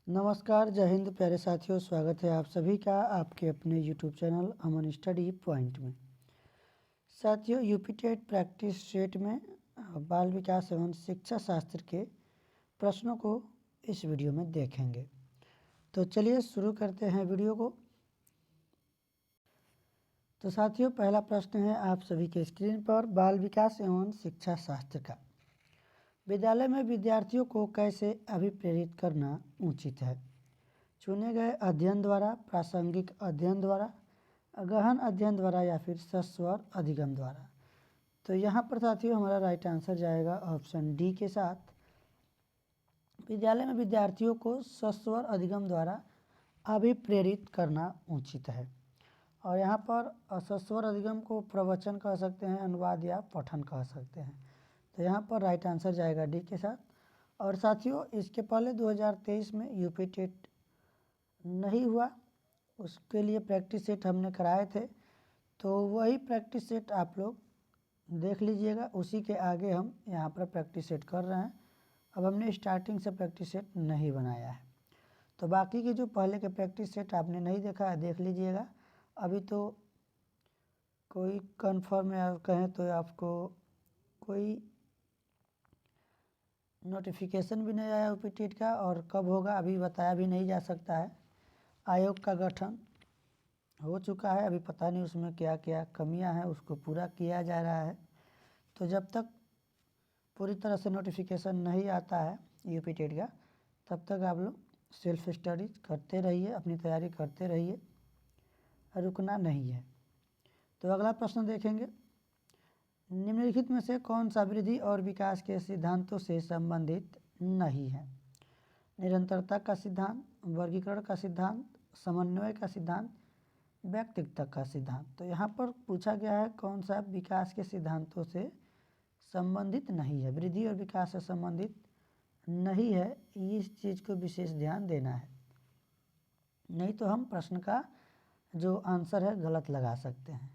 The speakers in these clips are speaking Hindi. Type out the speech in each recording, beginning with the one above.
नमस्कार, जय हिंद प्यारे साथियों। स्वागत है आप सभी का आपके अपने यूट्यूब चैनल अमन स्टडी पॉइंट में। साथियों, यूपी टेट प्रैक्टिस सेट में बाल विकास एवं शिक्षा शास्त्र के प्रश्नों को इस वीडियो में देखेंगे। तो चलिए शुरू करते हैं वीडियो को। तो साथियों, पहला प्रश्न है आप सभी के स्क्रीन पर, बाल विकास एवं शिक्षा शास्त्र का। विद्यालय में विद्यार्थियों को कैसे अभिप्रेरित करना उचित है? चुने गए अध्ययन द्वारा, प्रासंगिक अध्ययन द्वारा, गहन अध्ययन द्वारा या फिर सस्वर अधिगम द्वारा। तो यहाँ पर साथियों हमारा राइट आंसर जाएगा ऑप्शन डी के साथ। विद्यालय में विद्यार्थियों को सस्वर अधिगम द्वारा अभिप्रेरित करना उचित है। और यहाँ पर सस्वर अधिगम को प्रवचन कह सकते हैं, अनुवाद या पठन कह सकते हैं। तो यहाँ पर राइट आंसर जाएगा डी के साथ। और साथियों, इसके पहले 2023 में यूपी टेट नहीं हुआ, उसके लिए प्रैक्टिस सेट हमने कराए थे। तो वही प्रैक्टिस सेट आप लोग देख लीजिएगा, उसी के आगे हम यहाँ पर प्रैक्टिस सेट कर रहे हैं। अब हमने स्टार्टिंग से प्रैक्टिस सेट नहीं बनाया है, तो बाकी के जो पहले के प्रैक्टिस सेट आपने नहीं देखा है देख लीजिएगा। अभी तो कोई कन्फर्म या कहें तो आपको कोई नोटिफिकेशन भी नहीं आया यूपी टेट का, और कब होगा अभी बताया भी नहीं जा सकता है। आयोग का गठन हो चुका है, अभी पता नहीं उसमें क्या क्या कमियां हैं, उसको पूरा किया जा रहा है। तो जब तक पूरी तरह से नोटिफिकेशन नहीं आता है यूपी टेट का, तब तक आप लोग सेल्फ स्टडीज करते रहिए, अपनी तैयारी करते रहिए, रुकना नहीं है। तो अगला प्रश्न देखेंगे, निम्नलिखित में से कौन सा वृद्धि और विकास के सिद्धांतों से संबंधित नहीं है? निरंतरता का सिद्धांत, वर्गीकरण का सिद्धांत, समन्वय का सिद्धांत, व्यक्तित्व का सिद्धांत। तो यहाँ पर पूछा गया है कौन सा विकास के सिद्धांतों से संबंधित नहीं है, वृद्धि और विकास से संबंधित नहीं है। इस चीज़ को विशेष ध्यान देना है, नहीं तो हम प्रश्न का जो आंसर है गलत लगा सकते हैं,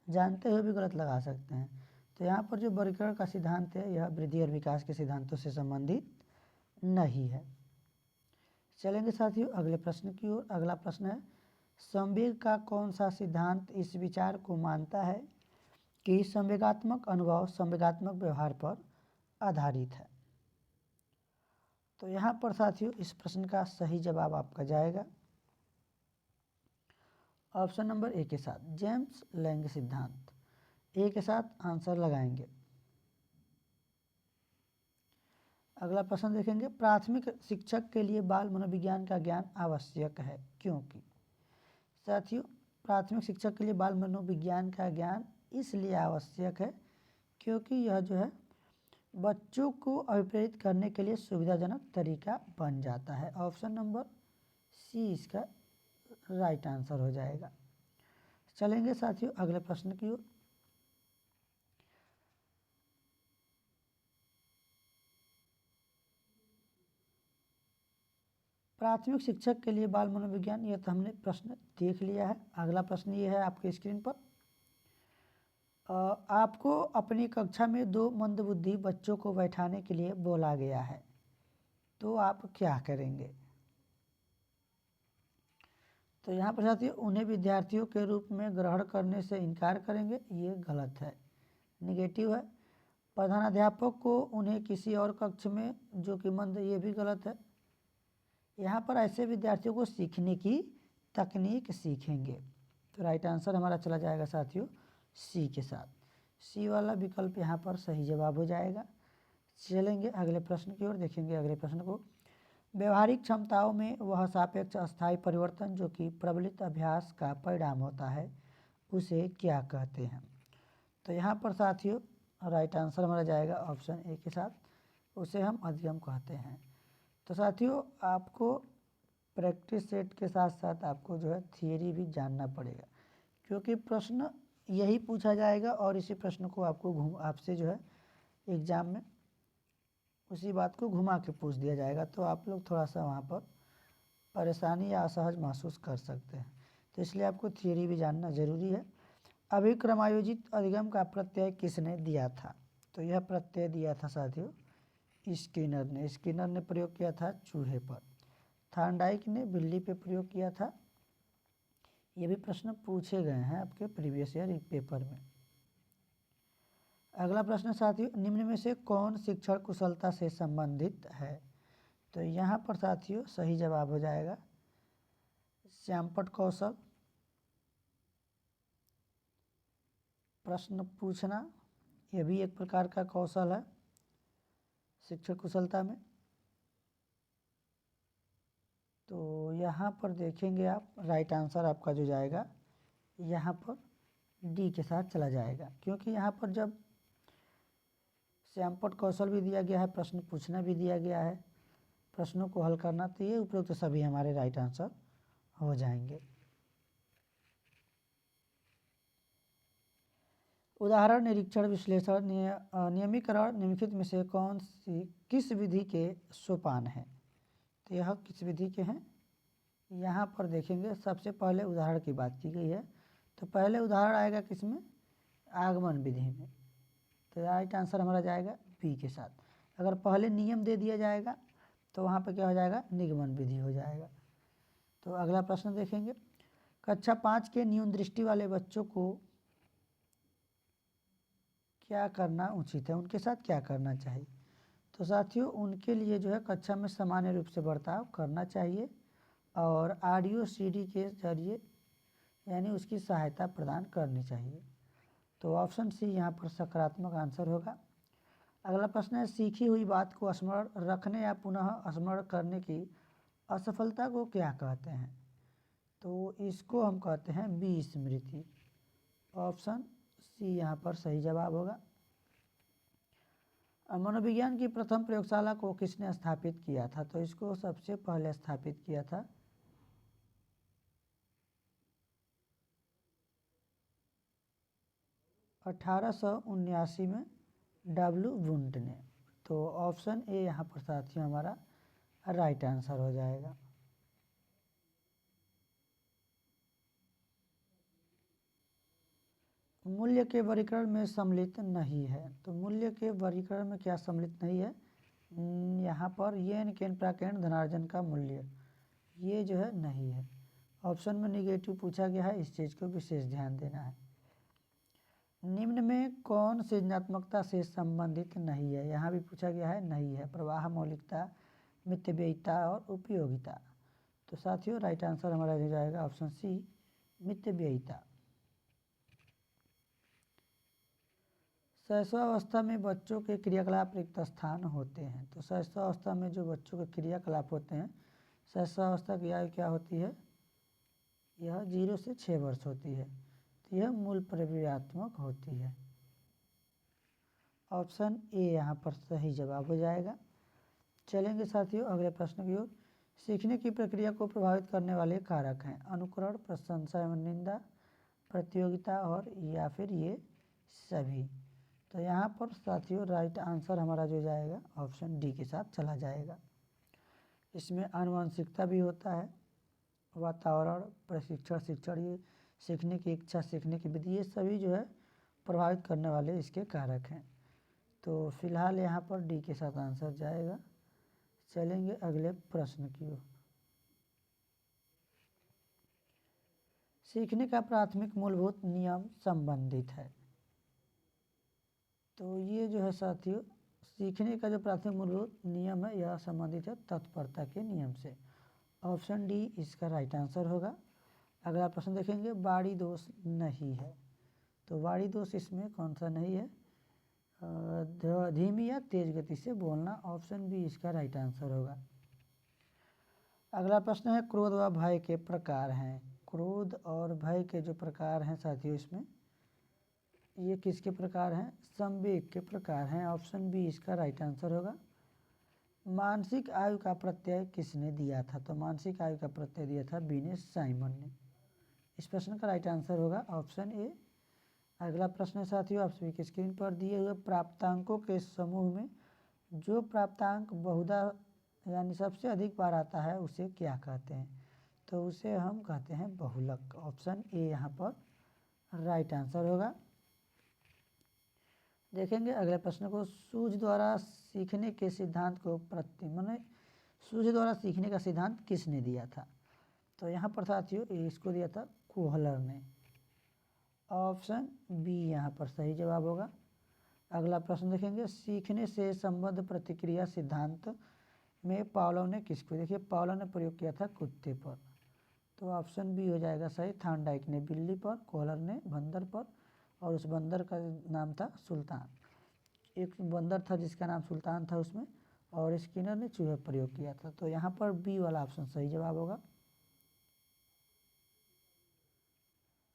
जानते हुए भी गलत लगा सकते हैं। तो यहाँ पर जो वर्गीकरण का सिद्धांत है यह वृद्धि और विकास के सिद्धांतों से संबंधित नहीं है। चलेंगे साथियों अगले प्रश्न की ओर। अगला प्रश्न है, संवेग का कौन सा सिद्धांत इस विचार को मानता है कि संवेगात्मक अनुभव संवेगात्मक व्यवहार पर आधारित है? तो यहाँ पर साथियों इस प्रश्न का सही जवाब आपका जाएगा ऑप्शन नंबर ए के साथ, जेम्स लैंग सिद्धांत। ए के साथ आंसर लगाएंगे। अगला प्रश्न देखेंगे, प्राथमिक शिक्षक के लिए बाल मनोविज्ञान का ज्ञान आवश्यक है क्योंकि? साथियों, प्राथमिक शिक्षक के लिए बाल मनोविज्ञान का ज्ञान इसलिए आवश्यक है क्योंकि यह जो है बच्चों को अभिप्रेरित करने के लिए सुविधाजनक तरीका बन जाता है। ऑप्शन नंबर सी इसका राइट आंसर हो जाएगा। चलेंगे साथियों अगले प्रश्न की ओर। प्राथमिक शिक्षक के लिए बाल मनोविज्ञान, यह तो हमने प्रश्न देख लिया है। अगला प्रश्न ये है आपके स्क्रीन पर, आपको अपनी कक्षा में 2 मंदबुद्धि बच्चों को बैठाने के लिए बोला गया है, तो आप क्या करेंगे? तो यहाँ पर साथियों उन्हें विद्यार्थियों के रूप में ग्रहण करने से इनकार करेंगे, ये गलत है, निगेटिव है। प्रधानाध्यापक को उन्हें किसी और कक्ष में जो कि मंद, ये भी गलत है। यहाँ पर ऐसे विद्यार्थियों को सीखने की तकनीक सीखेंगे। तो राइट आंसर हमारा चला जाएगा साथियों सी के साथ। सी वाला विकल्प यहाँ पर सही जवाब हो जाएगा। चलेंगे अगले प्रश्न की ओर, देखेंगे अगले प्रश्न को। व्यवहारिक क्षमताओं में वह सापेक्ष अस्थायी परिवर्तन जो कि प्रबलित अभ्यास का परिणाम होता है उसे क्या कहते हैं? तो यहाँ पर साथियों राइट आंसर हमारा जाएगा ऑप्शन ए के साथ, उसे हम अधिगम कहते हैं। तो साथियों आपको प्रैक्टिस सेट के साथ साथ आपको जो है थियरी भी जानना पड़ेगा, क्योंकि प्रश्न यही पूछा जाएगा और इसी प्रश्न को आपको आपसे जो है एग्ज़ाम में उसी बात को घुमा के पूछ दिया जाएगा। तो आप लोग थोड़ा सा वहाँ पर परेशानी या असहज महसूस कर सकते हैं, तो इसलिए आपको थियरी भी जानना ज़रूरी है। अभिक्रमायोजित अधिगम का प्रत्यय किसने दिया था? तो यह प्रत्यय दिया था साथियों स्किनर ने। स्किनर ने प्रयोग किया था चूहे पर। थार्नडाइक ने बिल्ली पे प्रयोग किया था। ये भी प्रश्न पूछे गए हैं आपके प्रीवियस ईयर पेपर में। अगला प्रश्न साथियों, निम्न में से कौन शिक्षण कुशलता से संबंधित है? तो यहाँ पर साथियों सही जवाब हो जाएगा श्यामपट्ट कौशल। प्रश्न पूछना यह भी एक प्रकार का कौशल है शिक्षण कुशलता में। तो यहाँ पर देखेंगे आप, राइट आंसर आपका जो जाएगा यहाँ पर डी के साथ चला जाएगा, क्योंकि यहाँ पर जब श्यामपट्ट कौशल भी दिया गया है, प्रश्न पूछना भी दिया गया है, प्रश्नों को हल करना, तो ये उपयुक्त तो सभी हमारे राइट आंसर हो जाएंगे। उदाहरण निरीक्षण विश्लेषण नियमीकरण निम्नलिखित में से कौन सी किस विधि के सोपान हैं? तो यह किस विधि के हैं? यहाँ पर देखेंगे सबसे पहले उदाहरण की बात की गई है, तो पहले उदाहरण आएगा किसमें? आगमन विधि में। तो राइट आंसर हमारा जाएगा बी के साथ। अगर पहले नियम दे दिया जाएगा तो वहाँ पर क्या हो जाएगा? निगमन विधि हो जाएगा। तो अगला प्रश्न देखेंगे, कक्षा 5 के न्यून दृष्टि वाले बच्चों को क्या करना उचित है? उनके साथ क्या करना चाहिए? तो साथियों उनके लिए जो है कक्षा में सामान्य रूप से बर्ताव करना चाहिए और ऑडियो सीडी के जरिए यानी उसकी सहायता प्रदान करनी चाहिए। तो ऑप्शन सी यहाँ पर सकारात्मक आंसर होगा। अगला प्रश्न है, सीखी हुई बात को स्मरण रखने या पुनः स्मरण करने की असफलता को क्या कहते हैं? तो इसको हम कहते हैं विस्मृति। ऑप्शन सी यहाँ पर सही जवाब होगा। मनोविज्ञान की प्रथम प्रयोगशाला को किसने स्थापित किया था? तो इसको सबसे पहले स्थापित किया था 1879 में डब्ल्यू वुंट ने। तो ऑप्शन ए यहाँ पर साथियों हमारा राइट आंसर हो जाएगा। मूल्य के वर्गीकरण में सम्मिलित नहीं है। तो मूल्य के वर्गीकरण में क्या सम्मिलित नहीं है? यहाँ पर येन केन प्राकेण धनार्जन का मूल्य ये जो है नहीं है। ऑप्शन में निगेटिव पूछा गया है, इस चीज़ को विशेष ध्यान देना है। निम्न में कौन सृजनात्मकता से संबंधित नहीं है? यहाँ भी पूछा गया है, नहीं है। प्रवाह, मौलिकता, मितव्ययिता और उपयोगिता। तो साथियों राइट आंसर हमारा हो जाएगा ऑप्शन सी मितव्ययिता। शैशवावस्था में बच्चों के क्रियाकलाप रिक्त स्थान होते हैं। तो शैशवावस्था में जो बच्चों के क्रियाकलाप होते हैं, शैशवावस्था की आयु क्या होती है? यह 0 से 6 वर्ष होती है। तो यह मूल प्रक्रियात्मक होती है। ऑप्शन ए यहाँ पर सही जवाब हो जाएगा। चलेंगे साथियों अगले प्रश्न की ओर। सीखने की प्रक्रिया को प्रभावित करने वाले कारक हैं अनुकरण, प्रशंसा एवं निंदा, प्रतियोगिता और या फिर ये सभी। तो यहाँ पर साथियों राइट आंसर हमारा जो जाएगा ऑप्शन डी के साथ चला जाएगा। इसमें आनुवंशिकता भी होता है, वातावरण, प्रशिक्षण, शिक्षण, ये सीखने की इच्छा, सीखने की विधि, ये सभी जो है प्रभावित करने वाले इसके कारक हैं। तो फिलहाल यहाँ पर डी के साथ आंसर जाएगा। चलेंगे अगले प्रश्न की ओर। सीखने का प्राथमिक मूलभूत नियम संबंधित है। तो ये जो है साथियों सीखने का जो प्राथमिक मूलभूत नियम है यह संबंधित है तत्परता के नियम से। ऑप्शन डी इसका राइट आंसर होगा। अगला प्रश्न देखेंगे, वाणी दोष नहीं है। तो वाणी दोष इसमें कौन सा नहीं है? धीमी या तेज गति से बोलना। ऑप्शन बी इसका राइट आंसर होगा। अगला प्रश्न है, क्रोध व भय के प्रकार हैं। क्रोध और भय के जो प्रकार हैं साथियों इसमें ये किसके प्रकार हैं? संवेग के प्रकार हैं। ऑप्शन बी इसका राइट आंसर होगा। मानसिक आयु का प्रत्यय किसने दिया था? तो मानसिक आयु का प्रत्यय दिया था बीनेस साइमन ने। इस प्रश्न का राइट आंसर होगा ऑप्शन ए। अगला प्रश्न साथियों आप सभी की स्क्रीन पर दिए हुए प्राप्तांकों के समूह में जो प्राप्तांक बहुधा यानी सबसे अधिक बार आता है उसे क्या कहते हैं? तो उसे हम कहते हैं बहुलक। ऑप्शन ए यहाँ पर राइट आंसर होगा। देखेंगे अगले प्रश्न को, सूझ द्वारा सीखने के सिद्धांत को सूर्य द्वारा सीखने का सिद्धांत किसने दिया था? तो यहाँ पर साथियों इसको दिया था कोहलर ने। ऑप्शन बी यहाँ पर सही जवाब होगा। अगला प्रश्न देखेंगे, सीखने से संबद्ध प्रतिक्रिया सिद्धांत में पावलोव ने किसको, देखिए पावलोव ने प्रयोग किया था कुत्ते पर, तो ऑप्शन बी हो जाएगा सही। थॉर्नडाइक ने बिल्ली पर, कोहलर ने बंदर पर, और उस बंदर का नाम था सुल्तान। एक बंदर था जिसका नाम सुल्तान था उसमें, और स्किनर ने चूहे पर प्रयोग किया था। तो यहाँ पर बी वाला ऑप्शन सही जवाब होगा।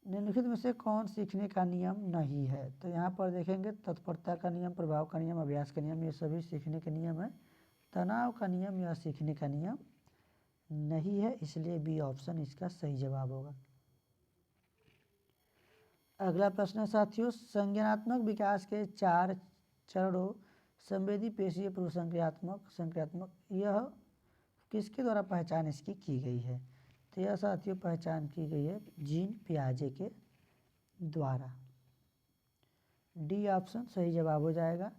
निम्नलिखित में से कौन सीखने का नियम नहीं है? तो यहाँ पर देखेंगे तत्परता का नियम, प्रभाव का नियम, अभ्यास का नियम, ये सभी सीखने के नियम है। तनाव का नियम या सीखने का नियम नहीं है, इसलिए बी ऑप्शन इसका सही जवाब होगा। अगला प्रश्न है साथियों, संज्ञानात्मक विकास के 4 चरणों संवेदी, पेशीय, संक्रियात्मक, यह किसके द्वारा पहचान इसकी की गई है? तो यह साथियों पहचान की गई है जीन पियाजे के द्वारा। डी ऑप्शन सही जवाब हो जाएगा।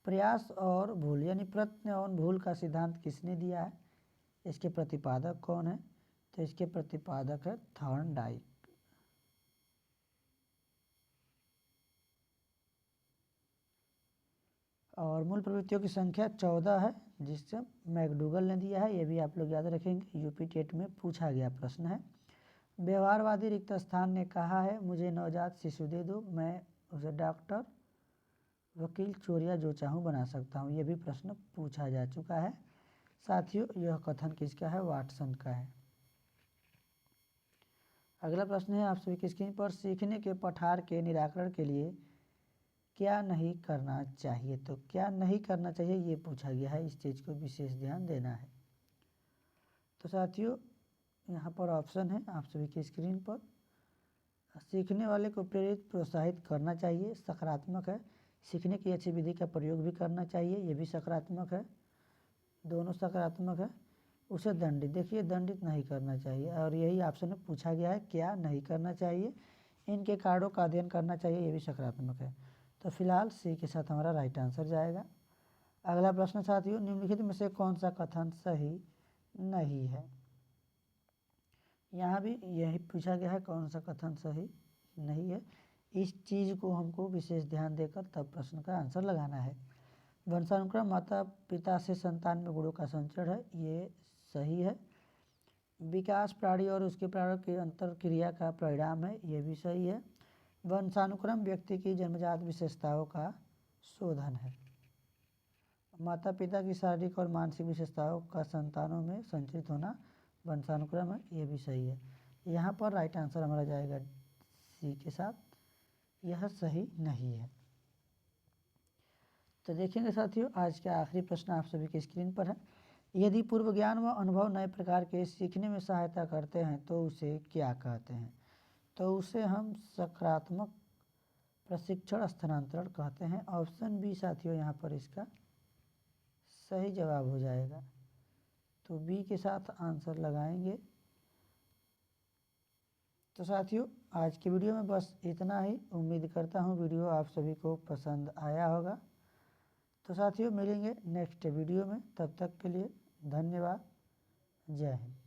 प्रयास और भूल यानी प्रयत्न और भूल का सिद्धांत किसने दिया है? इसके प्रतिपादक कौन है? तो इसके प्रतिपादक है थॉर्नडाइक। और मूल प्रवृत्तियों की संख्या 14 है, जिससे मैकडूगल ने दिया है, ये भी आप लोग याद रखेंगे, यूपी टेट में पूछा गया प्रश्न है। व्यवहारवादी रिक्त स्थान ने कहा है, मुझे नवजात शिशु दे दो, मैं उसे डॉक्टर, वकील, चोरिया जो चाहूँ बना सकता हूँ, ये भी प्रश्न पूछा जा चुका है। साथियों यह कथन किसका है? वाटसन का है। अगला प्रश्न है आप सभी की स्क्रीन पर, सीखने के पठार के निराकरण के लिए क्या नहीं करना चाहिए? तो क्या नहीं करना चाहिए ये पूछा गया है, इस चीज़ को विशेष ध्यान देना है। तो साथियों यहाँ पर ऑप्शन है आप सभी की स्क्रीन पर, सीखने वाले को प्रेरित प्रोत्साहित करना चाहिए, सकारात्मक है। सीखने की अच्छी विधि का प्रयोग भी करना चाहिए, ये भी सकारात्मक है, दोनों सकारात्मक है। उसे दंडित, देखिए दंडित नहीं करना चाहिए, और यही ऑप्शन में पूछा गया है क्या नहीं करना चाहिए। इनके कारणों का अध्ययन करना चाहिए, ये भी सकारात्मक है। तो फिलहाल सी के साथ हमारा राइट आंसर जाएगा। अगला प्रश्न साथियों, निम्नलिखित में से कौन सा कथन सही नहीं है? यहाँ भी यही पूछा गया है कौन सा कथन सही नहीं है। इस चीज़ को हमको विशेष ध्यान देकर तब प्रश्न का आंसर लगाना है। वंशानुक्रम माता पिता से संतान में गुणों का संचरण है, ये सही है। विकास प्राणी और उसके प्राणों की अंतर क्रिया का परिणाम है, ये भी सही है। वंशानुक्रम व्यक्ति की जन्मजात विशेषताओं का शोधन है। माता पिता की शारीरिक और मानसिक विशेषताओं का संतानों में संचित होना वंशानुक्रम है, ये भी सही है। यहाँ पर राइट आंसर हमारा जाएगा सी के साथ, यह सही नहीं है। तो देखेंगे साथियों आज का आखिरी प्रश्न आप सभी की स्क्रीन पर है, यदि पूर्व ज्ञान व अनुभव नए प्रकार के सीखने में सहायता करते हैं तो उसे क्या कहते हैं? तो उसे हम सकारात्मक प्रशिक्षण स्थानांतरण कहते हैं। ऑप्शन बी साथियों यहाँ पर इसका सही जवाब हो जाएगा। तो बी के साथ आंसर लगाएंगे। तो साथियों आज की वीडियो में बस इतना ही। उम्मीद करता हूँ वीडियो आप सभी को पसंद आया होगा। तो साथियों मिलेंगे नेक्स्ट वीडियो में, तब तक के लिए धन्यवाद। जय हिंद।